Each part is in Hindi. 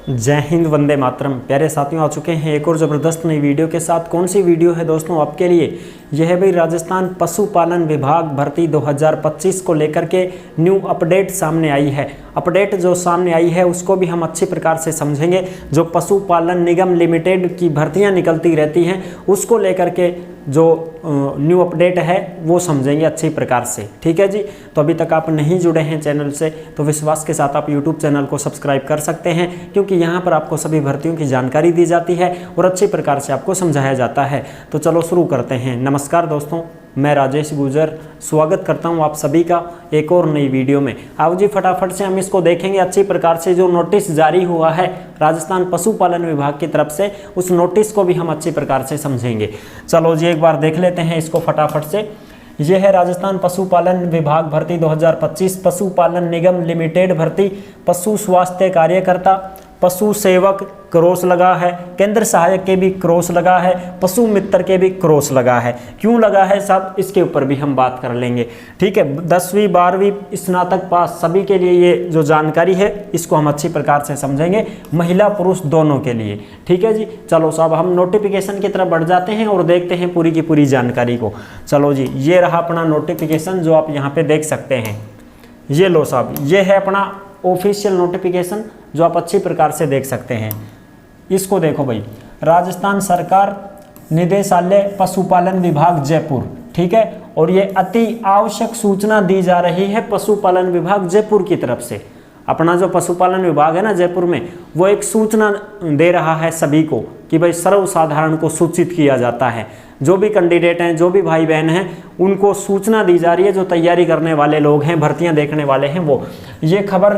जय हिंद, वंदे मातरम। प्यारे साथियों, आ चुके हैं एक और ज़बरदस्त नई वीडियो के साथ। कौन सी वीडियो है दोस्तों आपके लिए? यह है भाई राजस्थान पशुपालन विभाग भर्ती 2025 को लेकर के न्यू अपडेट सामने आई है। अपडेट जो सामने आई है उसको भी हम अच्छी प्रकार से समझेंगे। जो पशुपालन निगम लिमिटेड की भर्तियां निकलती रहती हैं उसको लेकर के जो न्यू अपडेट है वो समझेंगे अच्छी प्रकार से। ठीक है जी। तो अभी तक आप नहीं जुड़े हैं चैनल से तो विश्वास के साथ आप यूट्यूब चैनल को सब्सक्राइब कर सकते हैं, क्योंकि यहाँ पर आपको सभी भर्तियों की जानकारी दी जाती है और अच्छी प्रकार से आपको समझाया जाता है। तो चलो शुरू करते हैं। नमस्कार दोस्तों, मैं राजेश गुजर स्वागत करता हूं आप सभी का एक और नई वीडियो में। आओ जी फटाफट से हम इसको देखेंगे अच्छी प्रकार से। जो नोटिस जारी हुआ है राजस्थान पशुपालन विभाग की तरफ से, उस नोटिस को भी हम अच्छी प्रकार से समझेंगे। चलो जी एक बार देख लेते हैं इसको फटाफट से। यह है राजस्थान पशुपालन विभाग भर्ती 2025 पशुपालन निगम लिमिटेड भर्ती। पशु स्वास्थ्य कार्यकर्ता, पशु सेवक क्रॉस लगा है, केंद्र सहायक के भी क्रॉस लगा है, पशु मित्र के भी क्रॉस लगा है। क्यों लगा है साहब, इसके ऊपर भी हम बात कर लेंगे। ठीक है, 10वीं 12वीं स्नातक पास सभी के लिए ये जो जानकारी है इसको हम अच्छी प्रकार से समझेंगे, महिला पुरुष दोनों के लिए। ठीक है जी। चलो साहब हम नोटिफिकेशन की तरफ बढ़ जाते हैं और देखते हैं पूरी की पूरी जानकारी को। चलो जी, ये रहा अपना नोटिफिकेशन जो आप यहाँ पे देख सकते हैं। ये लो साहब, ये है अपना ऑफिशियल नोटिफिकेशन जो आप अच्छी प्रकार से देख सकते हैं। इसको देखो भाई, राजस्थान सरकार निदेशालय पशुपालन विभाग जयपुर। ठीक है, और ये अति आवश्यक सूचना दी जा रही है पशुपालन विभाग जयपुर की तरफ से। अपना जो पशुपालन विभाग है ना जयपुर में, वो एक सूचना दे रहा है सभी को कि भाई सर्वसाधारण को सूचित किया जाता है। जो भी कैंडिडेट हैं, जो भी भाई बहन हैं, उनको सूचना दी जा रही है। जो तैयारी करने वाले लोग हैं, भर्तियां देखने वाले हैं, वो ये खबर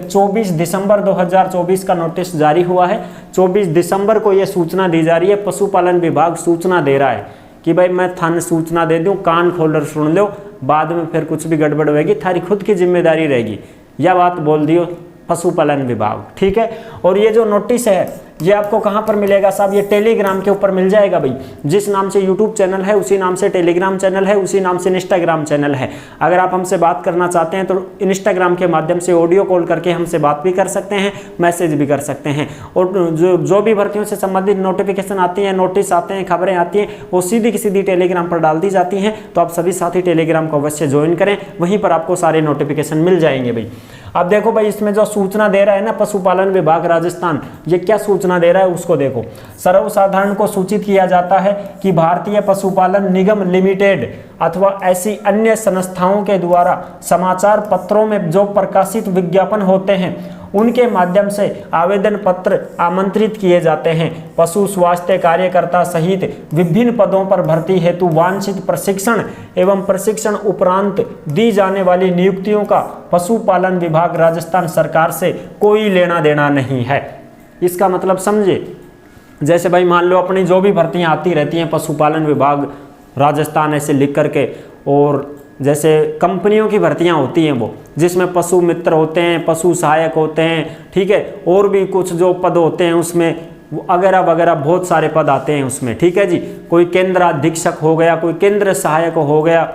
24 दिसंबर 2024 का नोटिस जारी हुआ है। 24 दिसंबर को ये सूचना दी जा रही है। पशुपालन विभाग सूचना दे रहा है कि भाई मैं थाने सूचना दे दूं, कान खोलकर सुन लो, बाद में फिर कुछ भी गड़बड़ होगी थारी खुद की जिम्मेदारी रहेगी। यह बात बोल दियो पशुपालन विभाग। ठीक है, और ये जो नोटिस है ये आपको कहाँ पर मिलेगा साहब? ये टेलीग्राम के ऊपर मिल जाएगा भाई। जिस नाम से यूट्यूब चैनल है उसी नाम से टेलीग्राम चैनल है, उसी नाम से इंस्टाग्राम चैनल है। अगर आप हमसे बात करना चाहते हैं तो इंस्टाग्राम के माध्यम से ऑडियो कॉल करके हमसे बात भी कर सकते हैं, मैसेज भी कर सकते हैं। और जो भी भर्तियों से संबंधित नोटिफिकेशन आती हैं, नोटिस आते हैं, खबरें आती हैं, वो सीधी की सीधी टेलीग्राम पर डाल दी जाती हैं। तो आप सभी साथी टेलीग्राम को अवश्य ज्वाइन करें, वहीं पर आपको सारे नोटिफिकेशन मिल जाएंगे भाई। अब देखो भाई, इसमें जो सूचना दे रहा है ना पशुपालन विभाग राजस्थान, ये क्या सूचना दे रहा है उसको देखो। सर्वसाधारण को सूचित किया जाता है कि भारतीय पशुपालन निगम लिमिटेड अथवा ऐसी अन्य संस्थाओं के द्वारा समाचार पत्रों में जो प्रकाशित विज्ञापन होते हैं उनके माध्यम से आवेदन पत्र आमंत्रित किए जाते हैं। पशु स्वास्थ्य कार्यकर्ता सहित विभिन्न पदों पर भर्ती हेतु वांछित प्रशिक्षण एवं प्रशिक्षण उपरांत दी जाने वाली नियुक्तियों का पशुपालन विभाग राजस्थान सरकार से कोई लेना देना नहीं है। इसका मतलब समझे, जैसे भाई मान लो अपनी जो भी भर्तियां आती रहती हैं पशुपालन विभाग राजस्थान ऐसे लिख करके, और जैसे कंपनियों की भर्तियां होती हैं वो, जिसमें पशु मित्र होते हैं, पशु सहायक होते हैं, ठीक है, और भी कुछ जो पद होते हैं उसमें वगैरह वगैरह बहुत सारे पद आते हैं उसमें। ठीक है जी, कोई केंद्र अधीक्षक हो गया, कोई केंद्र सहायक हो गया,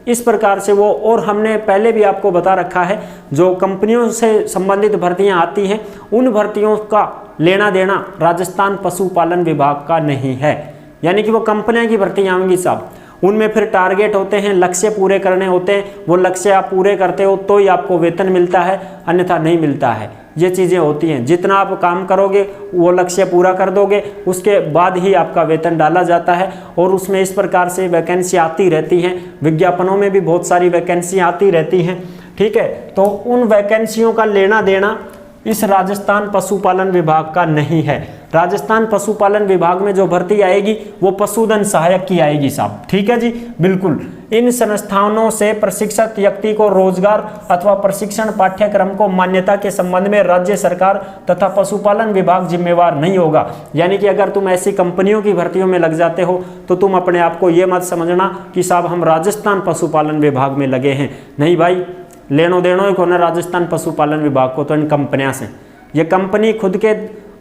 इस प्रकार से वो। और हमने पहले भी आपको बता रखा है, जो कंपनियों से संबंधित भर्तियां आती हैं उन भर्तियों का लेना देना राजस्थान पशुपालन विभाग का नहीं है। यानी कि वो कंपनियां की भर्तियां आएंगी साहब, उनमें फिर टारगेट होते हैं, लक्ष्य पूरे करने होते हैं। वो लक्ष्य आप पूरे करते हो तो ही आपको वेतन मिलता है, अन्यथा नहीं मिलता है। ये चीज़ें होती हैं, जितना आप काम करोगे वो लक्ष्य पूरा कर दोगे, उसके बाद ही आपका वेतन डाला जाता है। और उसमें इस प्रकार से वैकेंसी आती रहती हैं, विज्ञापनों में भी बहुत सारी वैकेंसी आती रहती हैं। ठीक है, तो उन वैकेंसियों का लेना देना इस राजस्थान पशुपालन विभाग का नहीं है। राजस्थान पशुपालन विभाग में जो भर्ती आएगी वो पशुधन सहायक की आएगी साहब। ठीक है जी, बिल्कुल। इन संस्थानों से प्रशिक्षित व्यक्ति को रोजगार अथवा प्रशिक्षण पाठ्यक्रम को मान्यता के संबंध में राज्य सरकार तथा पशुपालन विभाग जिम्मेवार नहीं होगा। यानी कि अगर तुम ऐसी कंपनियों की भर्तियों में लग जाते हो तो तुम अपने आप को ये मत समझना कि साहब हम राजस्थान पशुपालन विभाग में लगे हैं। नहीं भाई, लेनो देनो ही होना राजस्थान पशुपालन विभाग को तो इन कंपनियां से। ये कंपनी खुद के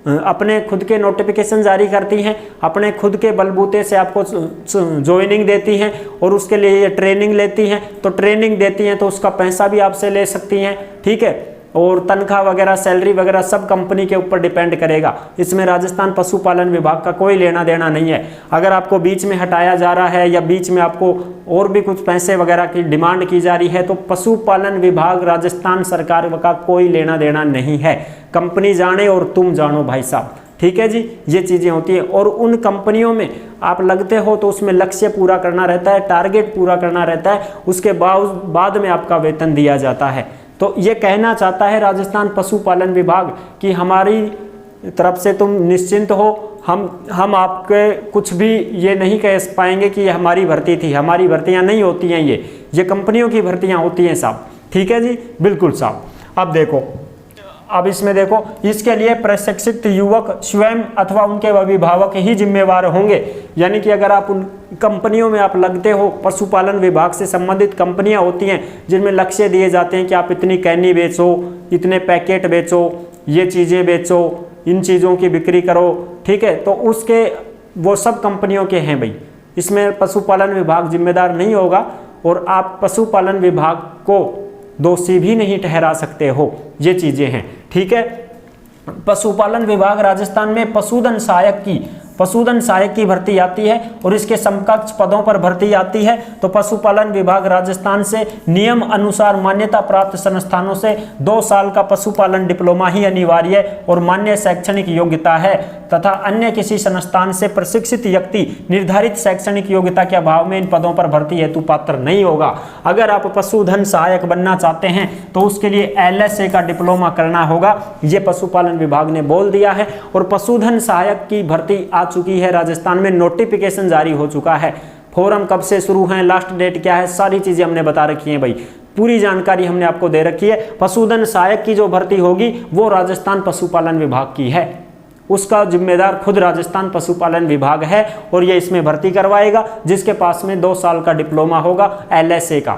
अपने खुद के नोटिफिकेशन जारी करती हैं, अपने खुद के बलबूते से आपको ज्वाइनिंग देती हैं और उसके लिए ये ट्रेनिंग लेती हैं। तो ट्रेनिंग देती हैं तो उसका पैसा भी आपसे ले सकती हैं। ठीक है, और तनख्वाह वगैरह, सैलरी वगैरह सब कंपनी के ऊपर डिपेंड करेगा। इसमें राजस्थान पशुपालन विभाग का कोई लेना देना नहीं है। अगर आपको बीच में हटाया जा रहा है या बीच में आपको और भी कुछ पैसे वगैरह की डिमांड की जा रही है तो पशुपालन विभाग राजस्थान सरकार का कोई लेना देना नहीं है। कंपनी जाने और तुम जानो भाई साहब, ठीक है जी, ये चीज़ें होती हैं। और उन कंपनियों में आप लगते हो तो उसमें लक्ष्य पूरा करना रहता है, टारगेट पूरा करना रहता है, उसके बाद में आपका वेतन दिया जाता है। तो ये कहना चाहता है राजस्थान पशुपालन विभाग कि हमारी तरफ से तुम निश्चिंत हो, हम आपके कुछ भी ये नहीं कह पाएंगे कि ये हमारी भर्ती थी। हमारी भर्तियां नहीं होती हैं, ये कंपनियों की भर्तियां होती हैं साहब, ठीक है जी, बिल्कुल साहब। अब देखो, अब इसमें देखो, इसके लिए प्रशिक्षित युवक स्वयं अथवा उनके अभिभावक ही जिम्मेवार होंगे। यानी कि अगर आप उन कंपनियों में आप लगते हो, पशुपालन विभाग से संबंधित कंपनियां होती हैं जिनमें लक्ष्य दिए जाते हैं कि आप इतनी कैनी बेचो, इतने पैकेट बेचो, ये चीज़ें बेचो, इन चीज़ों की बिक्री करो, ठीक है, तो उसके वो सब कंपनियों के हैं भाई। इसमें पशुपालन विभाग जिम्मेदार नहीं होगा और आप पशुपालन विभाग को दोषी भी नहीं ठहरा सकते हो, ये चीज़ें हैं, ठीक है। पशुपालन विभाग राजस्थान में पशुधन सहायक की भर्ती आती है और इसके समकक्ष पदों पर भर्ती आती है। तो पशुपालन विभाग राजस्थान से नियम अनुसार मान्यता प्राप्त संस्थानों से 2 साल का पशुपालन डिप्लोमा ही अनिवार्य और मान्य शैक्षणिक योग्यता है तथा अन्य किसी संस्थान से प्रशिक्षित व्यक्ति निर्धारित शैक्षणिक योग्यता के अभाव में इन पदों पर भर्ती हेतु पात्र नहीं होगा। अगर आप पशुधन सहायक बनना चाहते हैं तो उसके लिए LSA का डिप्लोमा करना होगा, ये पशुपालन विभाग ने बोल दिया है। और पशुधन सहायक की भर्ती आ चुकी है राजस्थान में, नोटिफिकेशन जारी हो चुका है। फॉर्म कब से शुरू है, लास्ट डेट क्या है, सारी चीजें हमने बता रखी हैं भाई, पूरी जानकारी हमने आपको दे रखी है। पशुधन सहायक की जो भर्ती होगी वो राजस्थान पशुपालन विभाग की है, उसका जिम्मेदार खुद राजस्थान पशुपालन विभाग है और ये इसमें भर्ती करवाएगा जिसके पास में 2 साल का डिप्लोमा होगा LSA का,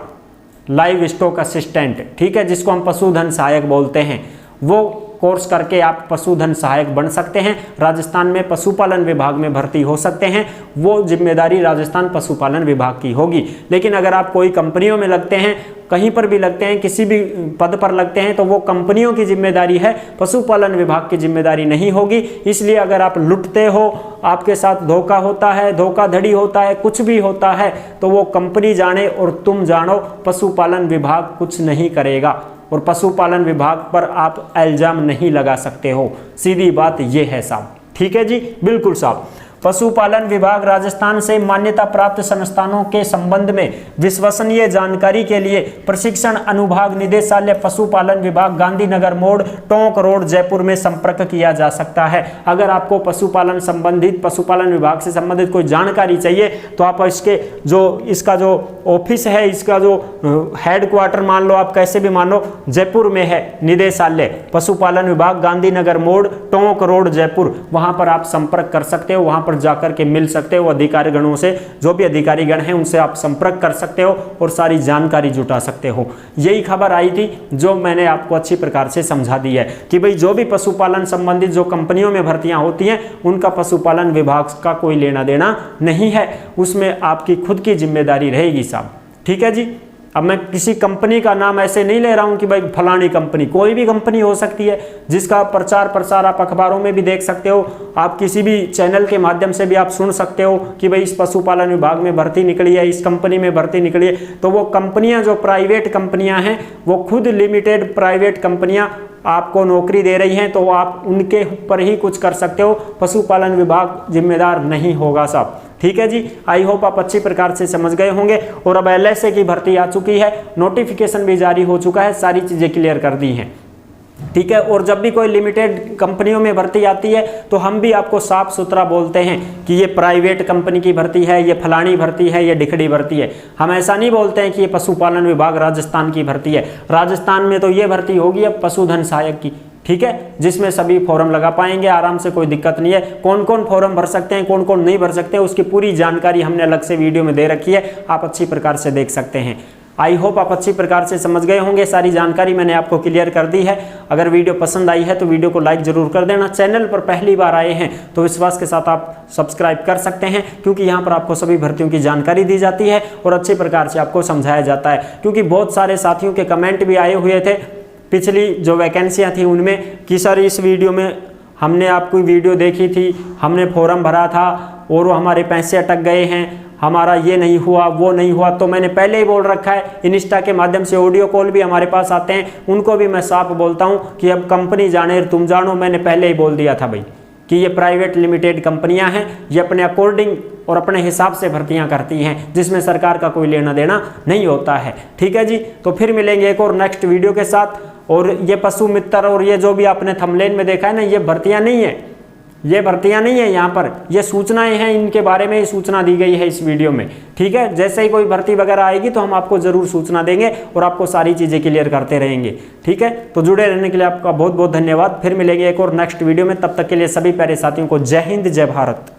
लाइव स्टॉक असिस्टेंट, ठीक है, जिसको हम पशुधन सहायक बोलते हैं। वो कोर्स करके आप पशुधन सहायक बन सकते हैं, राजस्थान में पशुपालन विभाग में भर्ती हो सकते हैं। वो जिम्मेदारी राजस्थान पशुपालन विभाग की होगी। लेकिन अगर आप कोई कंपनियों में लगते हैं, कहीं पर भी लगते हैं, किसी भी पद पर लगते हैं, तो वो कंपनियों की जिम्मेदारी है, पशुपालन विभाग की जिम्मेदारी नहीं होगी। इसलिए अगर आप लुटते हो, आपके साथ धोखा होता है, धोखाधड़ी होता है, कुछ भी होता है, तो वो कंपनी जाने और तुम जानो, पशुपालन विभाग कुछ नहीं करेगा और पशुपालन विभाग पर आप इल्जाम नहीं लगा सकते हो। सीधी बात ये है साहब, ठीक है जी, बिल्कुल साहब। पशुपालन विभाग राजस्थान से मान्यता प्राप्त संस्थानों के संबंध में विश्वसनीय जानकारी के लिए प्रशिक्षण अनुभाग निदेशालय पशुपालन विभाग, गांधीनगर मोड़, टोंक रोड, जयपुर में संपर्क किया जा सकता है। अगर आपको पशुपालन विभाग से संबंधित कोई जानकारी चाहिए तो आप इसका जो ऑफिस है, इसका जो हेडक्वार्टर मान लो, आप कैसे भी मान लो, जयपुर में है निदेशालय पशुपालन विभाग, गांधीनगर मोड़, टोंक रोड, जयपुर, वहां पर आप संपर्क कर सकते हो, वहां पर जाकर के मिल सकते हो अधिकारी गणों से, जो भी अधिकारी गण हैं उनसे आप संपर्क कर सकते हो और सारी जानकारी जुटा सकते हो। यही खबर आई थी जो मैंने आपको अच्छी प्रकार से समझा दी है कि भाई जो भी पशुपालन संबंधित जो कंपनियों में भर्तियां होती हैं उनका पशुपालन विभाग का कोई लेना देना नहीं है, उसमें आपकी खुद की जिम्मेदारी रहेगी साहब, ठीक है जी। अब मैं किसी कंपनी का नाम ऐसे नहीं ले रहा हूं कि भाई फलानी कंपनी, कोई भी कंपनी हो सकती है जिसका प्रचार प्रसार आप अखबारों में भी देख सकते हो, आप किसी भी चैनल के माध्यम से भी आप सुन सकते हो कि भाई इस पशुपालन विभाग में भर्ती निकली है, इस कंपनी में भर्ती निकली है। तो वो कंपनियां जो प्राइवेट कंपनियां हैं, वो खुद लिमिटेड प्राइवेट कंपनियां आपको नौकरी दे रही हैं, तो आप उनके ऊपर ही कुछ कर सकते हो, पशुपालन विभाग जिम्मेदार नहीं होगा साहब, ठीक है जी। आई होप आप अच्छी प्रकार से समझ गए होंगे। और अब LSA की भर्ती आ चुकी है, नोटिफिकेशन भी जारी हो चुका है, सारी चीजें क्लियर कर दी हैं, ठीक है। और जब भी कोई लिमिटेड कंपनियों में भर्ती आती है तो हम भी आपको साफ सुथरा बोलते हैं कि ये प्राइवेट कंपनी की भर्ती है, ये फलानी भर्ती है, ये डिखड़ी भर्ती है। हम ऐसा नहीं बोलते हैं कि ये पशुपालन विभाग राजस्थान की भर्ती है। राजस्थान में तो ये भर्ती होगी अब पशुधन सहायक की, ठीक है, जिसमें सभी फॉर्म लगा पाएंगे आराम से, कोई दिक्कत नहीं है। कौन कौन फॉर्म भर सकते हैं, कौन कौन नहीं भर सकते हैं, उसकी पूरी जानकारी हमने अलग से वीडियो में दे रखी है, आप अच्छी प्रकार से देख सकते हैं। आई होप आप अच्छी प्रकार से समझ गए होंगे, सारी जानकारी मैंने आपको क्लियर कर दी है। अगर वीडियो पसंद आई है तो वीडियो को लाइक जरूर कर देना। चैनल पर पहली बार आए हैं तो विश्वास के साथ आप सब्सक्राइब कर सकते हैं, क्योंकि यहाँ पर आपको सभी भर्तियों की जानकारी दी जाती है और अच्छी प्रकार से आपको समझाया जाता है। क्योंकि बहुत सारे साथियों के कमेंट भी आए हुए थे पिछली जो वैकेंसियाँ थी उनमें कि सर इस वीडियो में हमने आपकी वीडियो देखी थी, हमने फॉर्म भरा था और वो हमारे पैसे अटक गए हैं, हमारा ये नहीं हुआ वो नहीं हुआ। तो मैंने पहले ही बोल रखा है, इंस्टा के माध्यम से ऑडियो कॉल भी हमारे पास आते हैं, उनको भी मैं साफ बोलता हूँ कि अब कंपनी जाने तुम जानो, मैंने पहले ही बोल दिया था भाई कि ये प्राइवेट लिमिटेड कंपनियां हैं, ये अपने अकॉर्डिंग और अपने हिसाब से भर्तियां करती हैं, जिसमें सरकार का कोई लेना देना नहीं होता है। ठीक है जी, तो फिर मिलेंगे एक और नेक्स्ट वीडियो के साथ। और ये पशु मित्र और ये जो भी आपने थंबनेल में देखा है ना, ये भर्तियां नहीं है, ये भर्तियां नहीं है, यहाँ पर ये सूचनाएं हैं, इनके बारे में ही सूचना दी गई है इस वीडियो में। ठीक है, जैसे ही कोई भर्ती वगैरह आएगी तो हम आपको जरूर सूचना देंगे और आपको सारी चीज़ें क्लियर करते रहेंगे। ठीक है, तो जुड़े रहने के लिए आपका बहुत बहुत धन्यवाद। फिर मिलेंगे एक और नेक्स्ट वीडियो में, तब तक के लिए सभी प्यारे साथियों को जय हिंद जय भारत।